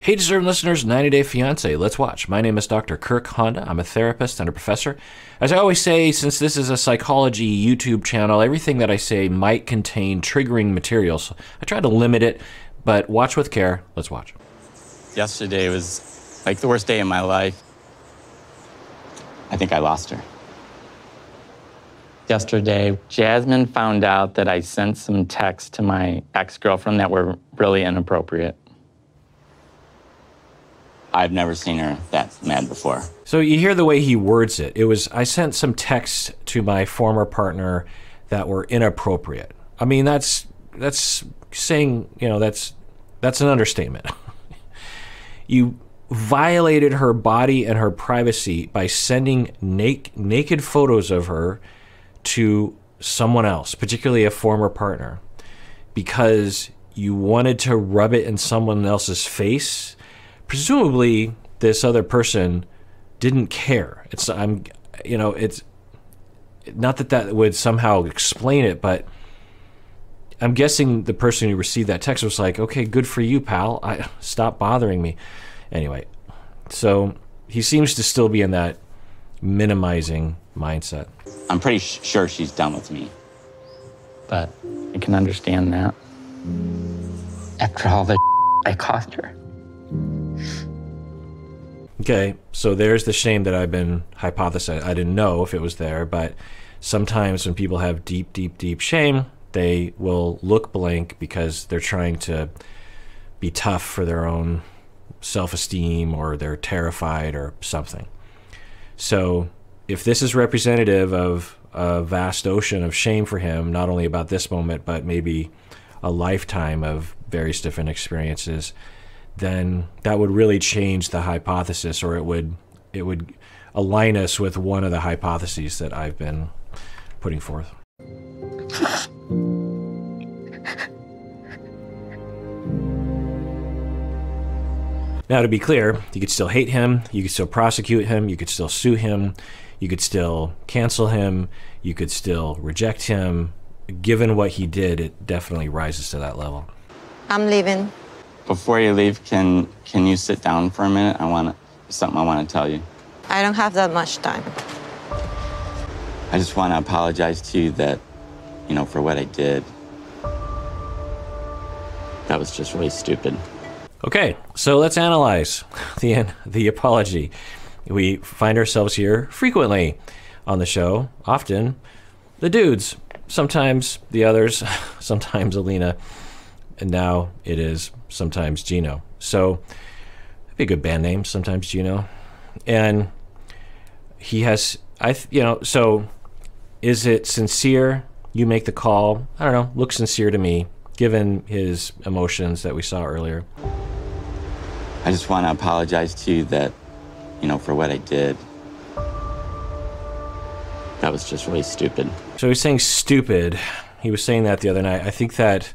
Hey, deserving listeners, 90 Day Fiancé, let's watch. My name is Dr. Kirk Honda. I'm a therapist and a professor. As I always say, since this is a psychology YouTube channel, everything that I say might contain triggering material. So I try to limit it, but watch with care. Let's watch. Yesterday was like the worst day of my life. I think I lost her. Yesterday, Jasmine found out that I sent some texts to my ex-girlfriend that were really inappropriate. I've never seen her that mad before. So you hear the way he words it. It was, I sent some texts to my former partner that were inappropriate. I mean, that's saying, you know, that's an understatement. You violated her body and her privacy by sending naked photos of her to someone else, particularly a former partner, because you wanted to rub it in someone else's face. Presumably, this other person didn't care. It's not that would somehow explain it, but I'm guessing the person who received that text was like, "Okay, good for you, pal. Stop bothering me." Anyway, so he seems to still be in that minimizing mindset. I'm pretty sure she's done with me. But I can understand that. After all the I caused her. Okay, so there's the shame that I've been hypothesizing. I didn't know if it was there, but sometimes when people have deep, deep, deep shame, they will look blank because they're trying to be tough for their own self-esteem, or they're terrified or something. So if this is representative of a vast ocean of shame for him, not only about this moment, but maybe a lifetime of various different experiences, then that would really change the hypothesis, or it would align us with one of the hypotheses that I've been putting forth. Now, to be clear, you could still hate him, you could still prosecute him, you could still sue him, you could still cancel him, you could still reject him. Given what he did, it definitely rises to that level. I'm leaving. Before you leave, can you sit down for a minute? Something I want to tell you. I don't have that much time. I just want to apologize to you that, you know, for what I did. That was just really stupid. Okay, so let's analyze the apology. We find ourselves here frequently on the show, often the dudes, sometimes the others, sometimes Alina, and now it is sometimes Gino. So it'd be a good band name, sometimes Gino. And he has, so is it sincere? You make the call. I don't know, looks sincere to me, given his emotions that we saw earlier. I just want to apologize to you that, you know, for what I did. That was just really stupid. So he's saying stupid. He was saying that the other night. I think that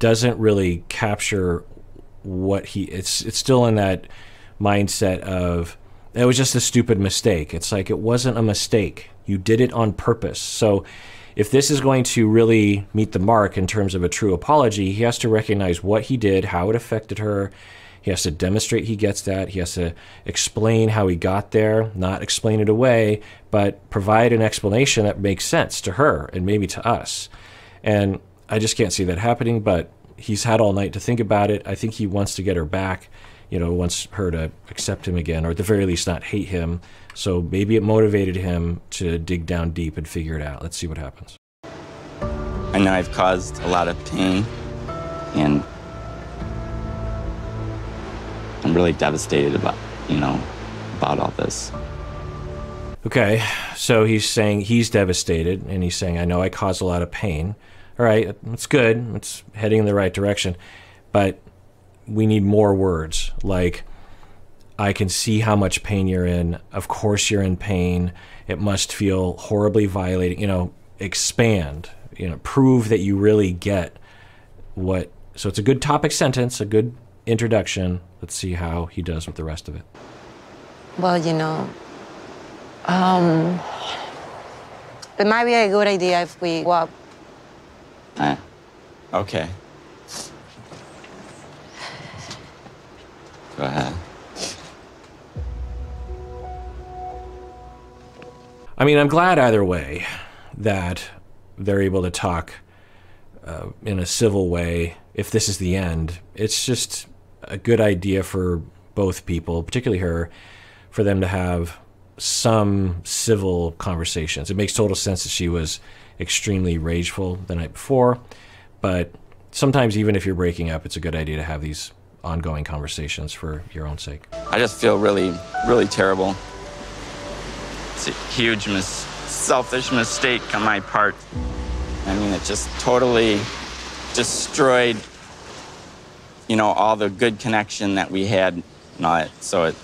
doesn't really capture what it's still in that mindset of, it was just a stupid mistake. It's like, it wasn't a mistake. You did it on purpose. So if this is going to really meet the mark in terms of a true apology, he has to recognize what he did, how it affected her. He has to demonstrate he gets that. He has to explain how he got there, not explain it away, but provide an explanation that makes sense to her and maybe to us. And I just can't see that happening, but he's had all night to think about it. I think he wants to get her back, you know, wants her to accept him again, or at the very least not hate him. So maybe it motivated him to dig down deep and figure it out. Let's see what happens. I know I've caused a lot of pain, and I'm really devastated about all this. Okay, so he's saying he's devastated, and he's saying, I know I caused a lot of pain. All right, that's good. It's heading in the right direction. But we need more words, like, I can see how much pain you're in. Of course you're in pain. It must feel horribly violating. You know, expand. You know, prove that you really get what. So it's a good topic sentence, a good introduction. Let's see how he does with the rest of it. Well, you know, it might be a good idea if we walk. Okay. Go ahead. I mean, I'm glad either way that they're able to talk in a civil way. If this is the end, it's just a good idea for both people, particularly her, for them to have some civil conversations. It makes total sense that she was extremely rageful the night before, but sometimes even if you're breaking up, it's a good idea to have these ongoing conversations for your own sake. I just feel really, really terrible. It's a huge selfish mistake on my part. I mean, it just totally destroyed, you know, all the good connection that we had and all that. So it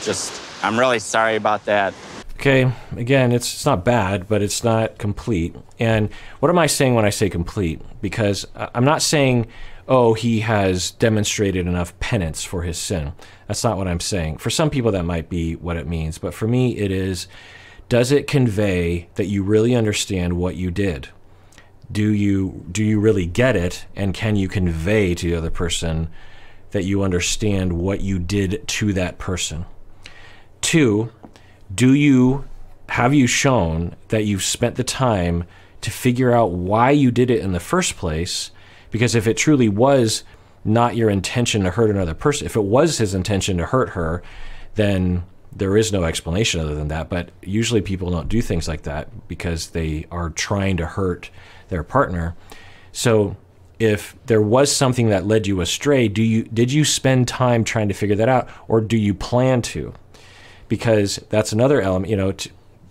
just, I'm really sorry about that. Okay, again, it's not bad, but it's not complete. And what am I saying when I say complete? Because I'm not saying, oh, he has demonstrated enough penance for his sin. That's not what I'm saying. For some people, that might be what it means. But for me, it is, does it convey that you really understand what you did? Do you really get it? And can you convey to the other person that you understand what you did to that person? 2, have you shown that you've spent the time to figure out why you did it in the first place? Because if it truly was not your intention to hurt another person, if it was his intention to hurt her, then there is no explanation other than that. But usually people don't do things like that because they are trying to hurt their partner. So if there was something that led you astray, did you spend time trying to figure that out, or do you plan to? Because that's another element, you know,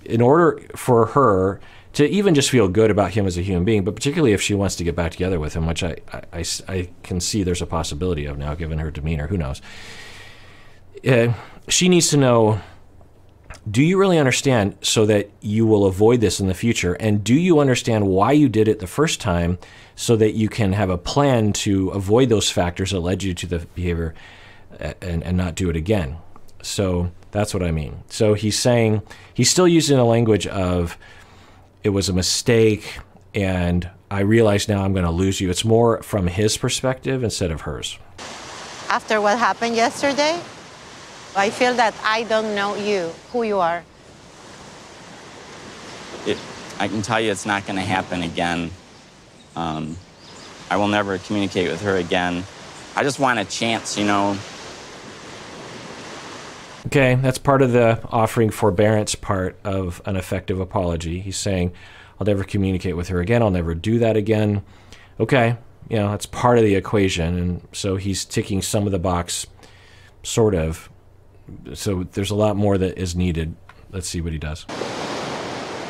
in order for her to even just feel good about him as a human being, but particularly if she wants to get back together with him, which I can see there's a possibility of now, given her demeanor, who knows. She needs to know, do you really understand so that you will avoid this in the future? And do you understand why you did it the first time so that you can have a plan to avoid those factors that led you to the behavior and not do it again? So that's what I mean. So he's saying, he's still using the language of, it was a mistake, and I realize now I'm going to lose you. It's more from his perspective instead of hers. After what happened yesterday, I feel that I don't know you, who you are. I can tell you it's not going to happen again. I will never communicate with her again. I just want a chance, you know. Okay, that's part of the offering forbearance part of an effective apology. He's saying, I'll never communicate with her again. I'll never do that again. Okay, you know, that's part of the equation. And so he's ticking some of the box, sort of. So there's a lot more that is needed. Let's see what he does.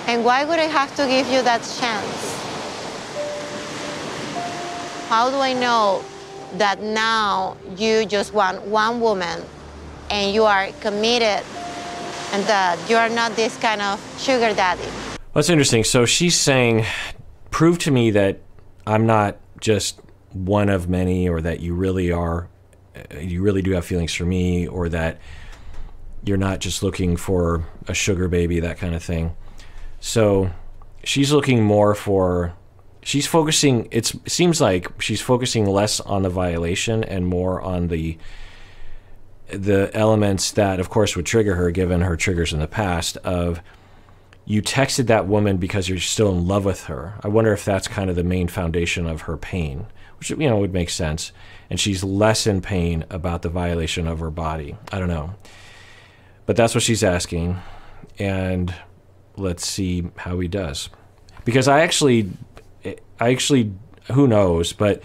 And why would I have to give you that chance? How do I know that now you just want one woman and you are committed and that you are not this kind of sugar daddy? Well, that's interesting. So she's saying, prove to me that I'm not just one of many, or that you really do have feelings for me, or that you're not just looking for a sugar baby, that kind of thing. So she's looking more for, she's focusing, it seems like she's focusing less on the violation and more on the elements that, of course, would trigger her, given her triggers in the past, of you texted that woman because you're still in love with her. I wonder if that's kind of the main foundation of her pain, which, you know, would make sense. And she's less in pain about the violation of her body. I don't know. But that's what she's asking. And let's see how he does. Because I actually, who knows, but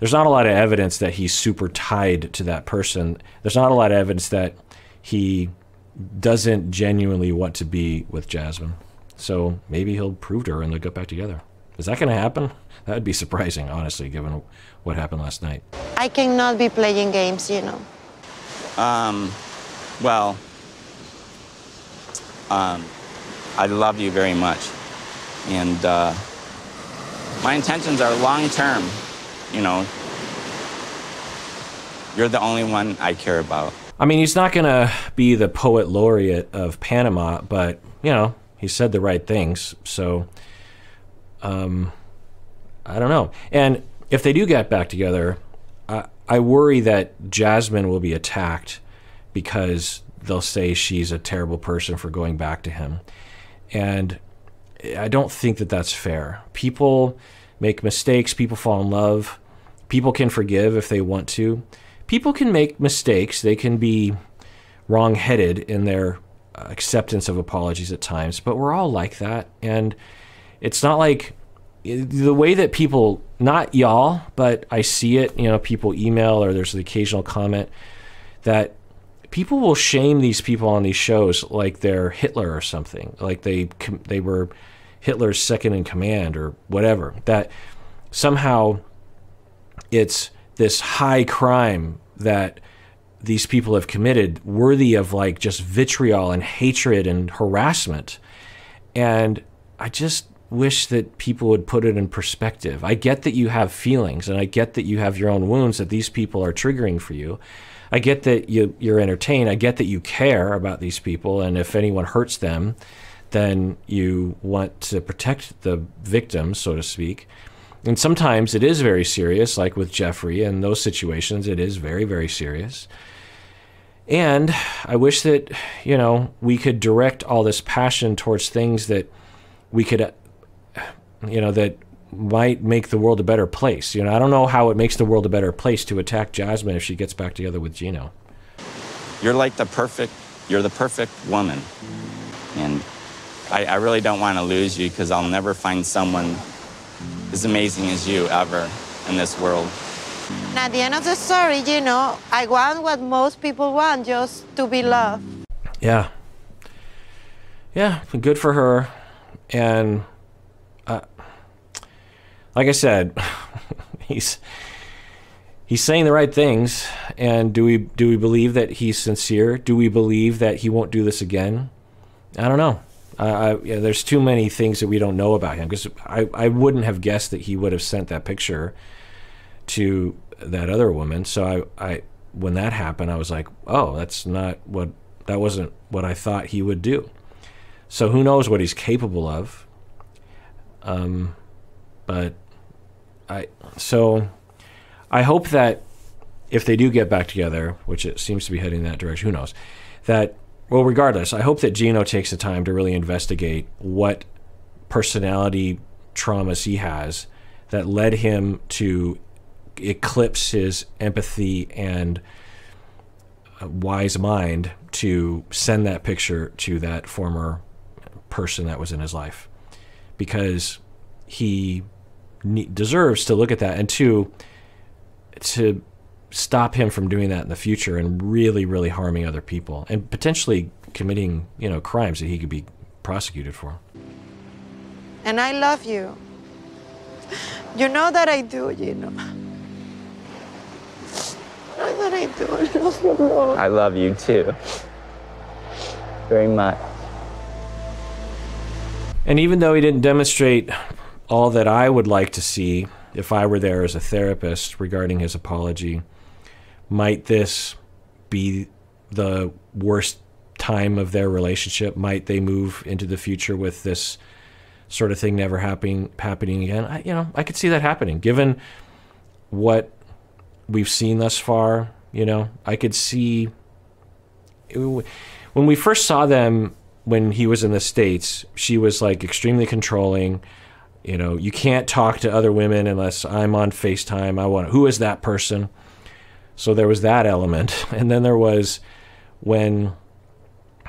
there's not a lot of evidence that he's super tied to that person. There's not a lot of evidence that he doesn't genuinely want to be with Jasmine. So maybe he'll prove to her and they'll get back together. Is that going to happen? That would be surprising, honestly, given what happened last night. I cannot be playing games, you know. Well, I love you very much. And my intentions are long-term, you know. You're the only one I care about. I mean, he's not going to be the poet laureate of Panama, but, you know, he said the right things. So, I don't know. And if they do get back together, I worry that Jasmine will be attacked because they'll say she's a terrible person for going back to him. And I don't think that that's fair. People make mistakes. People fall in love. People can forgive if they want to. People can make mistakes. They can be wrong-headed in their acceptance of apologies at times, but we're all like that. And it's not like the way that people, not y'all, but I see it, people email or there's the occasional comment that people will shame these people on these shows like they're Hitler or something, like they were Hitler's second in command or whatever, that somehow it's this high crime that these people have committed worthy of like just vitriol and hatred and harassment. And I just wish that people would put it in perspective. I get that you have feelings, and I get that you have your own wounds that these people are triggering for you. I get that you're entertained. I get that you care about these people, and if anyone hurts them, then you want to protect the victims, so to speak. And sometimes it is very serious, like with Jeffrey. In those situations, it is very, very serious. And I wish that, we could direct all this passion towards things that we could, that might make the world a better place. I don't know how it makes the world a better place to attack Jasmine if she gets back together with Gino. You're the perfect woman. And I really don't want to lose you because I'll never find someone as amazing as you ever in this world. And at the end of the story, I want what most people want, just to be loved. Yeah. Yeah, good for her. And like I said, he's saying the right things. And do we believe that he's sincere? Do we believe that he won't do this again? I don't know. There's too many things that we don't know about him, because I wouldn't have guessed that he would have sent that picture to that other woman. So I when that happened, I was like, oh, that wasn't what I thought he would do. So who knows what he's capable of? But I hope that if they do get back together, which it seems to be heading in that direction, who knows, that, well, regardless, I hope that Gino takes the time to really investigate what personality traumas he has that led him to eclipse his empathy and wise mind to send that picture to that former person that was in his life, because he deserves to look at that, and to stop him from doing that in the future and really, really harming other people and potentially committing, crimes that he could be prosecuted for. And I love you. You know that I do, You know that I do. I love you, Lord. I love you too. Very much. And even though he didn't demonstrate all that I would like to see if I were there as a therapist regarding his apology, might this be the worst time of their relationship? Might they move into the future with this sort of thing never happening again? I could see that happening, given what we've seen thus far. I could see when we first saw them when he was in the States, she was like extremely controlling. You can't talk to other women unless I'm on FaceTime. Who is that person? So there was that element. And then there was when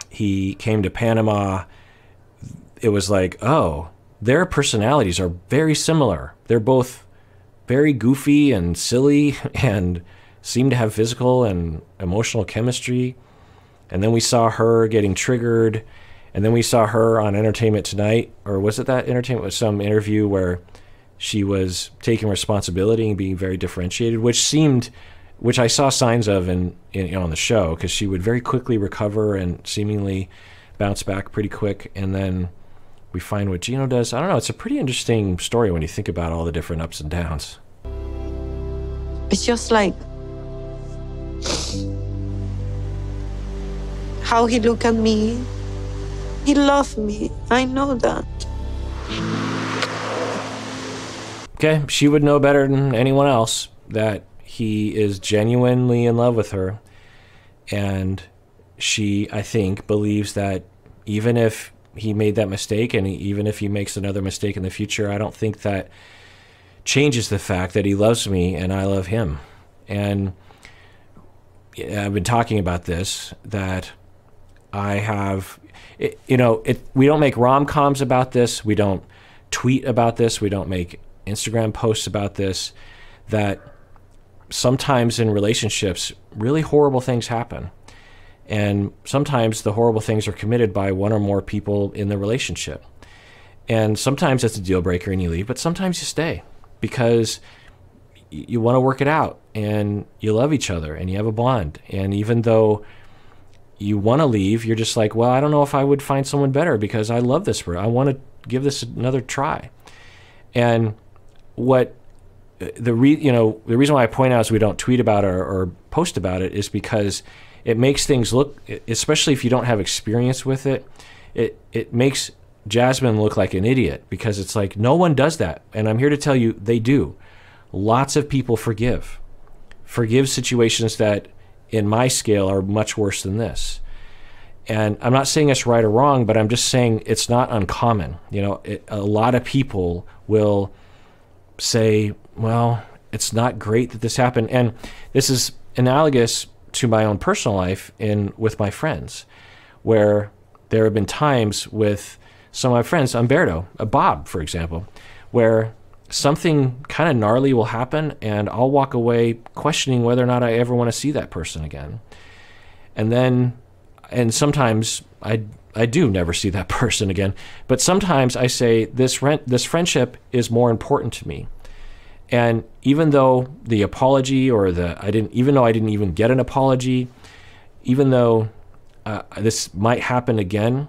he came to Panama, it was like, oh, their personalities are very similar. They're both very goofy and silly and seem to have physical and emotional chemistry. And then we saw her getting triggered. And then we saw her on Entertainment Tonight, or was it that Entertainment? Was some interview where she was taking responsibility and being very differentiated, which I saw signs of in on the show, because she would very quickly recover and seemingly bounce back pretty quick. And then we find what Gino does. I don't know. It's a pretty interesting story when you think about all the different ups and downs. It's just like how he looked at me. He loved me. I know that. Okay, she would know better than anyone else that he is genuinely in love with her, and she, I think, believes that even if he made that mistake, and even if he makes another mistake in the future, I don't think that changes the fact that he loves me and I love him. And I've been talking about this, that I have, we don't make rom-coms about this. We don't tweet about this. We don't make Instagram posts about this, that sometimes in relationships, really horrible things happen. And sometimes the horrible things are committed by one or more people in the relationship. And sometimes it's a deal breaker and you leave, but sometimes you stay because you want to work it out and you love each other and you have a bond. And even though you want to leave, you're just like, well, I don't know if I would find someone better because I love this person. I want to give this another try. And the reason why I point out is we don't tweet about it or post about it is because it makes things look, especially if you don't have experience with it, it makes Jasmine look like an idiot, because it's like, no one does that. And I'm here to tell you, they do. Lots of people forgive situations that in my scale are much worse than this. And I'm not saying it's right or wrong, but I'm just saying it's not uncommon. A lot of people will say, well, it's not great that this happened. And this is analogous to my own personal life with my friends, where there have been times with some of my friends, Umberto, Bob, for example, where something kind of gnarly will happen and I'll walk away questioning whether or not I ever want to see that person again. And sometimes I do never see that person again. But sometimes I say, this friendship is more important to me. And even though the apology even though I didn't even get an apology, even though this might happen again,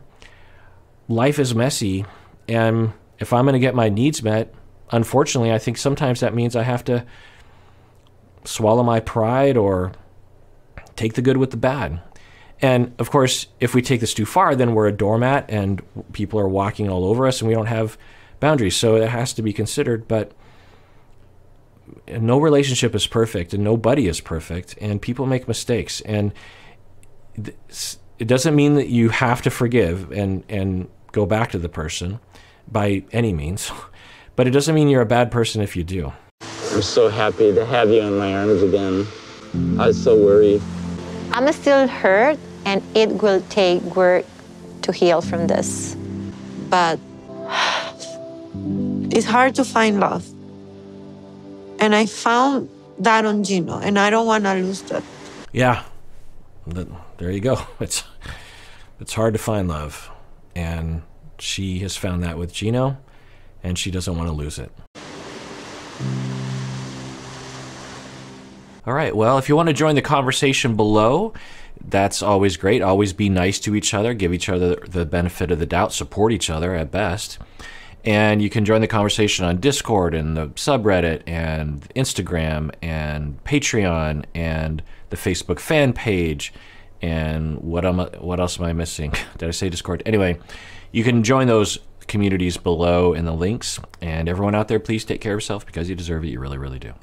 life is messy. And if I'm going to get my needs met, unfortunately, I think sometimes that means I have to swallow my pride or take the good with the bad. And of course, if we take this too far, then we're a doormat and people are walking all over us and we don't have boundaries. So it has to be considered. But no relationship is perfect and nobody is perfect, and people make mistakes. And it doesn't mean that you have to forgive and go back to the person by any means, but it doesn't mean you're a bad person if you do. I'm so happy to have you in my arms again. I was so worried. I'm still hurt, and it will take work to heal from this. But it's hard to find love. And I found that on Gino, and I don't want to lose that. Yeah, there you go. It's hard to find love. And she has found that with Gino, and she doesn't want to lose it. All right, well, if you want to join the conversation below, that's always great. Always be nice to each other, give each other the benefit of the doubt, support each other at best. And you can join the conversation on Discord and the subreddit and Instagram and Patreon and the Facebook fan page. And what else am I missing? Did I say Discord? Anyway, you can join those communities below in the links. And everyone out there, please take care of yourself because you deserve it. You really, really do.